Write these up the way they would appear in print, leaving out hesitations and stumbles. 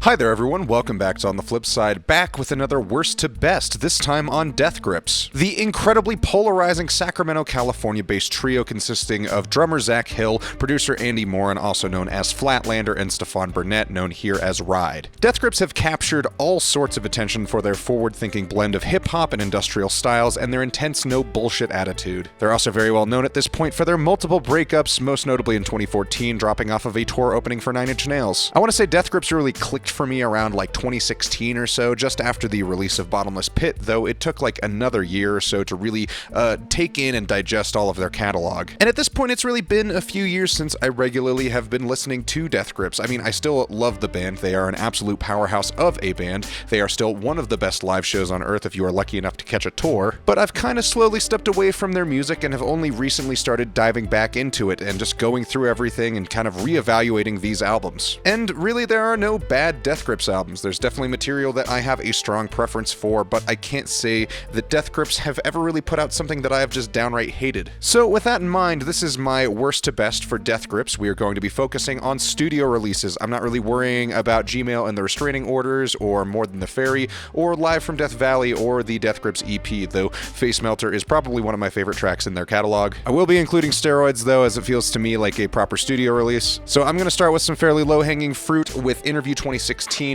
Hi there everyone, welcome back to On the Flip Side, back with another Worst to Best, this time on Death Grips. The incredibly polarizing Sacramento, California-based trio consisting of drummer Zach Hill, producer Andy Morin, also known as Flatlander, and Stefan Burnett, known here as Ride. Death Grips have captured all sorts of attention for their forward-thinking blend of hip-hop and industrial styles and their intense no-bullshit attitude. They're also very well known at this point for their multiple breakups, most notably in 2014, dropping off of a tour opening for Nine Inch Nails. I want to say Death Grips really clicked for me around like 2016 or so, just after the release of Bottomless Pit, though it took like another year or so to really take in and digest all of their catalog. And at this point, it's really been a few years since I regularly have been listening to Death Grips. I mean, I still love the band. They are an absolute powerhouse of a band. They are still one of the best live shows on earth if you are lucky enough to catch a tour. But I've kind of slowly stepped away from their music and have only recently started diving back into it and just going through everything and kind of reevaluating these albums. And really, there are no bad Death Grips albums. There's definitely material that I have a strong preference for, but I can't say that Death Grips have ever really put out something that I have just downright hated. So with that in mind, this is my worst to best for Death Grips. We are going to be focusing on studio releases. I'm not really worrying about Gmail and the restraining orders, or More Than the Fairy, or Live from Death Valley, or the Death Grips EP, though Face Melter is probably one of my favorite tracks in their catalog. I will be including Steroids, though, as it feels to me like a proper studio release. So I'm going to start with some fairly low-hanging fruit with Interview 2016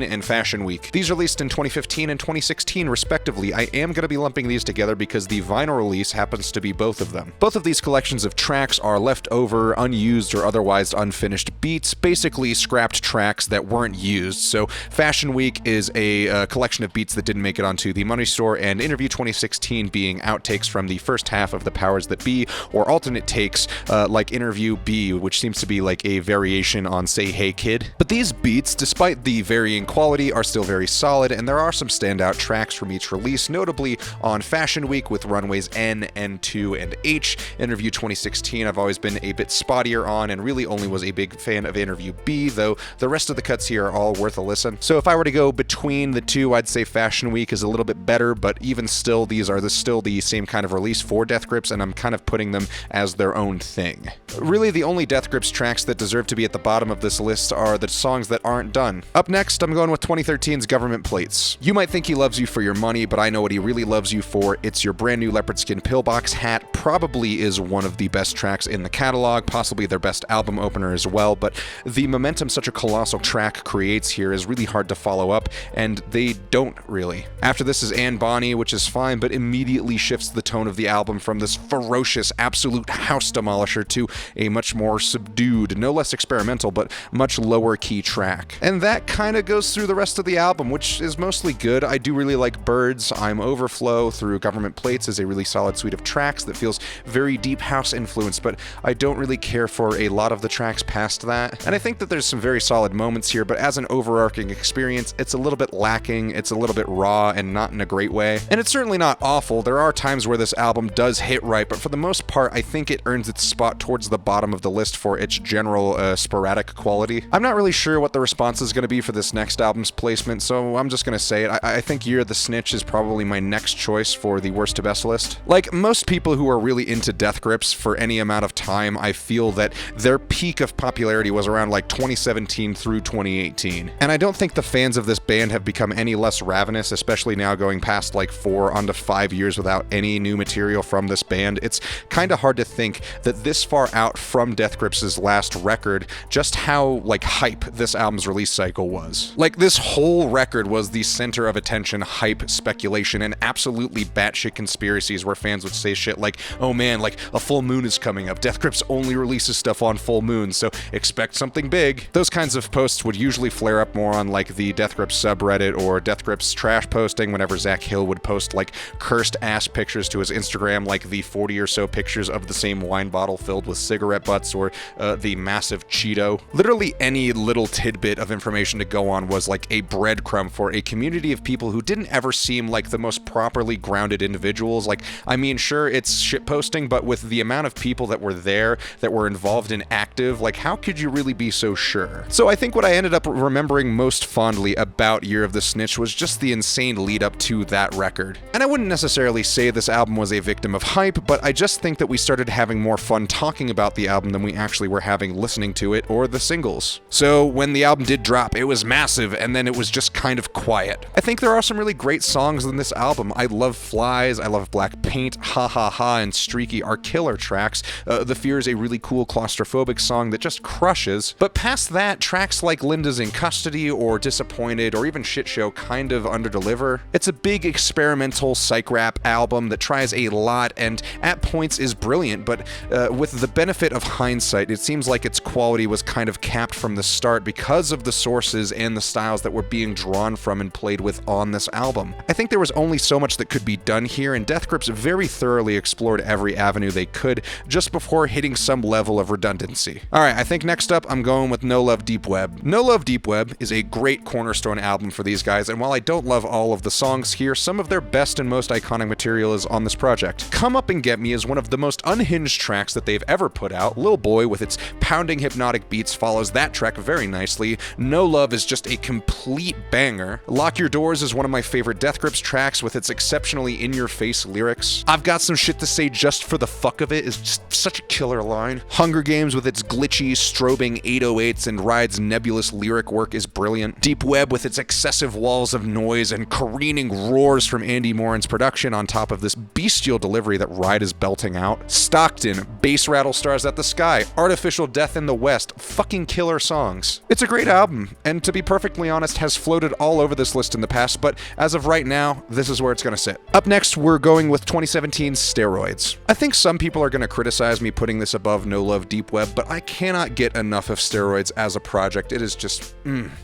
and Fashion Week. These released in 2015 and 2016 respectively. I am going to be lumping these together because the vinyl release happens to be both of them. Both of these collections of tracks are leftover, unused, or otherwise unfinished beats, basically scrapped tracks that weren't used. So Fashion Week is a collection of beats that didn't make it onto the Money Store, and Interview 2016 being outtakes from the first half of The Powers That Be, or alternate takes like Interview B, which seems to be like a variation on Say Hey Kid. But these beats, despite the varying quality, are still very solid, and there are some standout tracks from each release, notably on Fashion Week with Runways N, N2, and H. Interview 2016 I've always been a bit spottier on, and really only was a big fan of Interview B, though the rest of the cuts here are all worth a listen. So if I were to go between the two, I'd say Fashion Week is a little bit better, but even still, these are still the same kind of release for Death Grips, and I'm kind of putting them as their own thing. Really, the only Death Grips tracks that deserve to be at the bottom of this list are the songs that aren't done. Up next, I'm going with 2013's Government Plates. You might think he loves you for your money, but I know what he really loves you for. It's your brand new leopard skin pillbox hat. Probably is one of the best tracks in the catalog, possibly their best album opener as well, but the momentum such a colossal track creates here is really hard to follow up, and they don't really. After this is Anne Bonny, which is fine, but immediately shifts the tone of the album from this ferocious, absolute house demolisher to a much more subdued, no less experimental, but much lower key track. And that kind of goes through the rest of the album, which is mostly good. I do really like Birds, I'm Overflow through Government Plates is a really solid suite of tracks that feels very deep house influence, but I don't really care for a lot of the tracks past that. And I think that there's some very solid moments here, but as an overarching experience, it's a little bit lacking, it's a little bit raw, and not in a great way. And it's certainly not awful. There are times where this album does hit right, but for the most part, I think it earns its spot towards the bottom of the list for its general sporadic quality. I'm not really sure what the response is going to be for this next album's placement, so I'm just going to say it. I think Year of the Snitch is probably my next choice for the worst to best list. Like most people who are really into Death Grips for any amount of time, I feel that their peak of popularity was around like 2017 through 2018. And I don't think the fans of this band have become any less ravenous, especially now going past like 4 onto 5 years without any new material from this band. It's kind of hard to think that this far out from Death Grips' last record, just how like hype this album's release cycle was. Like this whole record was the center of attention, hype, speculation, and absolutely batshit conspiracies where fans would say shit like, oh man, like a full moon is coming up. Death Grips only releases stuff on full moons, so expect something big. Those kinds of posts would usually flare up more on like the Death Grips subreddit or Death Grips trash posting whenever Zach Hill would post like cursed ass pictures to his Instagram, like the 40 or so pictures of the same wine bottle filled with cigarette butts or the massive Cheeto. Literally any little tidbit of information to go on was like a breadcrumb for a community of people who didn't ever seem like the most properly grounded individuals. Like, I mean, sure, it's shitposting, but with the amount of people that were there, that were involved in active, like, how could you really be so sure? So I think what I ended up remembering most fondly about Year of the Snitch was just the insane lead up to that record. And I wouldn't necessarily say this album was a victim of hype, but I just think that we started having more fun talking about the album than we actually were having listening to it or the singles. So when the album did drop, it was was massive, and then it was just kind of quiet. I think there are some really great songs in this album. I love Flies, I love Black Paint, Ha Ha Ha, and Streaky are killer tracks. The Fear is a really cool claustrophobic song that just crushes. But past that, tracks like Linda's in Custody or Disappointed or even Shit Show kind of underdeliver. It's a big experimental psych rap album that tries a lot and at points is brilliant, but with the benefit of hindsight, it seems like its quality was kind of capped from the start because of the sources and the styles that were being drawn from and played with on this album. I think there was only so much that could be done here, and Death Grips very thoroughly explored every avenue they could just before hitting some level of redundancy. Alright, I think next up I'm going with No Love Deep Web. No Love Deep Web is a great cornerstone album for these guys, and while I don't love all of the songs here, some of their best and most iconic material is on this project. Come Up and Get Me is one of the most unhinged tracks that they've ever put out. Lil Boy with its pounding hypnotic beats follows that track very nicely. No Love is just a complete banger. Lock Your Doors is one of my favorite Death Grips tracks with its exceptionally in-your-face lyrics. I've Got Some Shit to Say Just for the Fuck of It is just such a killer line. Hunger Games with its glitchy, strobing 808s and Ride's nebulous lyric work is brilliant. Deep Web with its excessive walls of noise and careening roars from Andy Moran's production on top of this bestial delivery that Ride is belting out. Stockton, Bass Rattle Stars at the Sky, Artificial Death in the West, fucking killer songs. It's a great album, and to be perfectly honest, has floated all over this list in the past, but as of right now, this is where it's gonna sit. Up next, we're going with 2017's Steroids. I think some people are gonna criticize me putting this above No Love Deep Web, but I cannot get enough of Steroids as a project. It is just,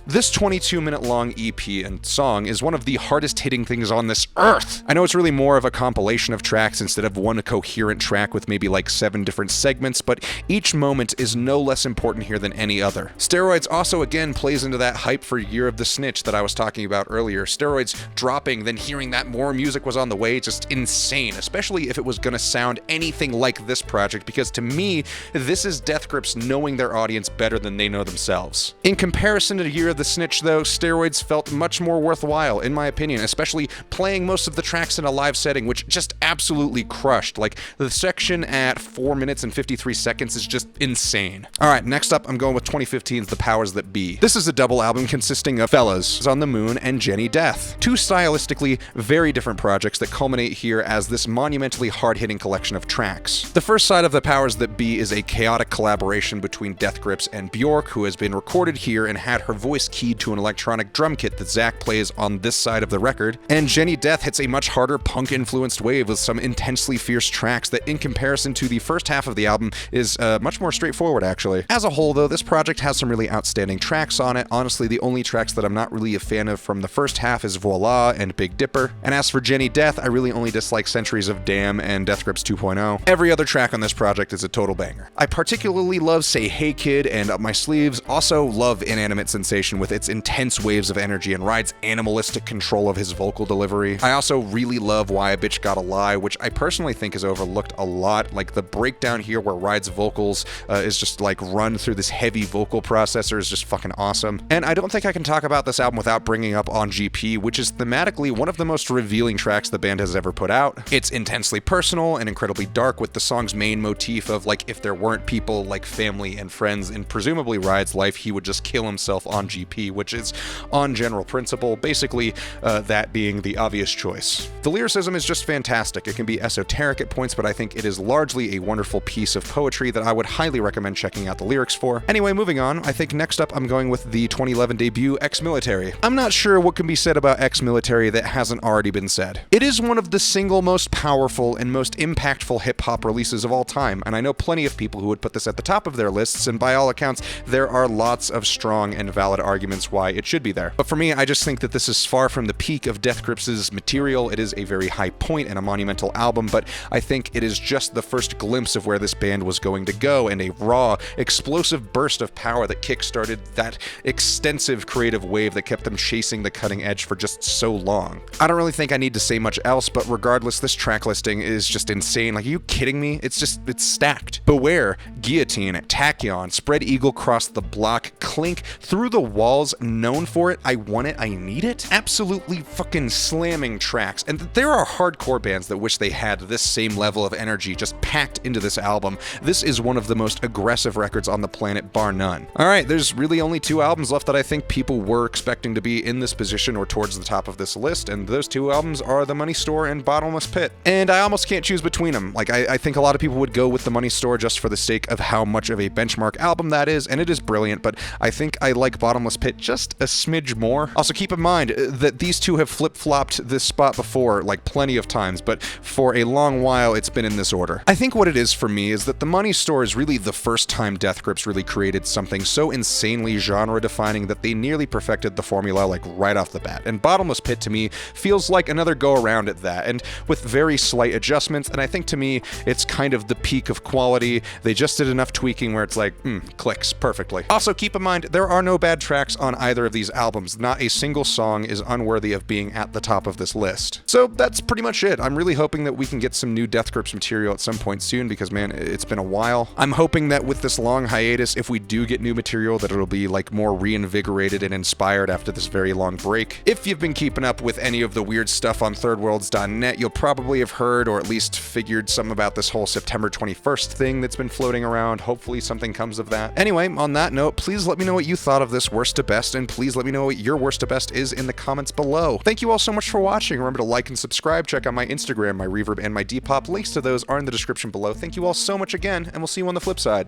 This 22-minute long EP and song is one of the hardest hitting things on this earth. I know it's really more of a compilation of tracks instead of one coherent track with maybe like 7 different segments, but each moment is no less important here than any other. Steroids also again plays into that hype for Year of the Snitch that I was talking about earlier. Steroids dropping, then hearing that more music was on the way, just insane, especially if it was gonna sound anything like this project, because to me, this is Death Grips knowing their audience better than they know themselves. In comparison to Year of the Snitch though, Steroids felt much more worthwhile in my opinion, especially playing most of the tracks in a live setting, which just absolutely crushed. Like, the section at 4 minutes and 53 seconds is just insane. Alright, next up I'm going with 2015's The Powers That Be. This is a double album consisting of Fellas on the Moon and Jenny Death. Two stylistically very different projects that culminate here as this monumentally hard-hitting collection of tracks. The first side of The Powers That Be is a chaotic collaboration between Death Grips and Bjork, who has been recorded here and had her voice keyed to an electronic drum kit that Zach plays on this side of the record. And Jenny Death hits a much harder punk-influenced wave with some intensely fierce tracks that, in comparison to the first half of the album, is much more straightforward actually. As a whole though, this project has some really outstanding tracks on it. Honestly, the only tracks that I'm not really a fan of from the first half is Voila and Big Dipper. And as for Jenny Death, I really only dislike Centuries of Damn and Death Grips 2.0. Every other track on this project is a total banger. I particularly love Say Hey Kid and Up My Sleeves, also love Inanimate Sensation with its intense waves of energy and Ride's animalistic control of his vocal delivery. I also really love Why a Bitch Gotta Lie, which I personally think is overlooked a lot. Like, the breakdown here where Ride's vocals is just like run through this heavy vocal processor is just fucking awesome. And I don't think I can talk about this album without bringing up On GP, which is thematically one of the most revealing tracks the band has ever put out. It's intensely personal and incredibly dark, with the song's main motif of like, if there weren't people like family and friends in presumably Ride's life, he would just kill himself on GP, which is on general principle, basically that being the obvious choice. The lyricism is just fantastic. It can be esoteric at points, but I think it is largely a wonderful piece of poetry that I would highly recommend checking out the lyrics for. Anyway, moving on, I think next up I'm going with the 2011 debut, Ex-Military. I'm not sure what can be said about Ex-Military that hasn't already been said. It is one of the single most powerful and most impactful hip-hop releases of all time, and I know plenty of people who would put this at the top of their lists, and by all accounts, there are lots of strong and valid arguments why it should be there. But for me, I just think that this is far from the peak of Death Grips' material. It is a very high point and a monumental album, but I think it is just the first glimpse of where this band was going to go, and a raw, explosive burst of power that kickstarted that extensive creative wave that kept them chasing the cutting edge for just so long. I don't really think I need to say much else, but regardless, this track listing is just insane. Like, are you kidding me? It's stacked. Beware, Guillotine, Tachyon, Spread Eagle, Cross the Block, Clink, Through the Walls, Known for It, I Want It, I Need It. Absolutely fucking slamming tracks. And there are hardcore bands that wish they had this same level of energy just packed into this album. This is one of the most aggressive records on the planet, bar none. Alright, there's really only 2 albums left stuff that I think people were expecting to be in this position or towards the top of this list, and those two albums are The Money Store and Bottomless Pit. And I almost can't choose between them. Like, I think a lot of people would go with The Money Store just for the sake of how much of a benchmark album that is, and it is brilliant, but I think I like Bottomless Pit just a smidge more. Also, keep in mind that these two have flip-flopped this spot before, like plenty of times, but for a long while it's been in this order. I think what it is for me is that The Money Store is really the first time Death Grips really created something so insanely genre-defining that they nearly perfected the formula like right off the bat. And Bottomless Pit to me feels like another go-around at that, and with very slight adjustments, and I think to me it's kind of the peak of quality. They just did enough tweaking where it's like, clicks perfectly. Also, keep in mind, there are no bad tracks on either of these albums. Not a single song is unworthy of being at the top of this list. So that's pretty much it. I'm really hoping that we can get some new Death Grips material at some point soon because, man, it's been a while. I'm hoping that with this long hiatus, if we do get new material, that it'll be like more reinvigorated and inspired after this very long break. If you've been keeping up with any of the weird stuff on thirdworlds.net, you'll probably have heard or at least figured some about this whole September 21st thing that's been floating around. Hopefully something comes of that. Anyway, on that note, please let me know what you thought of this worst to best, and please let me know what your worst to best is in the comments below. Thank you all so much for watching. Remember to like and subscribe. Check out my Instagram, my Reverb, and my Depop. Links to those are in the description below. Thank you all so much again, and we'll see you on the flip side.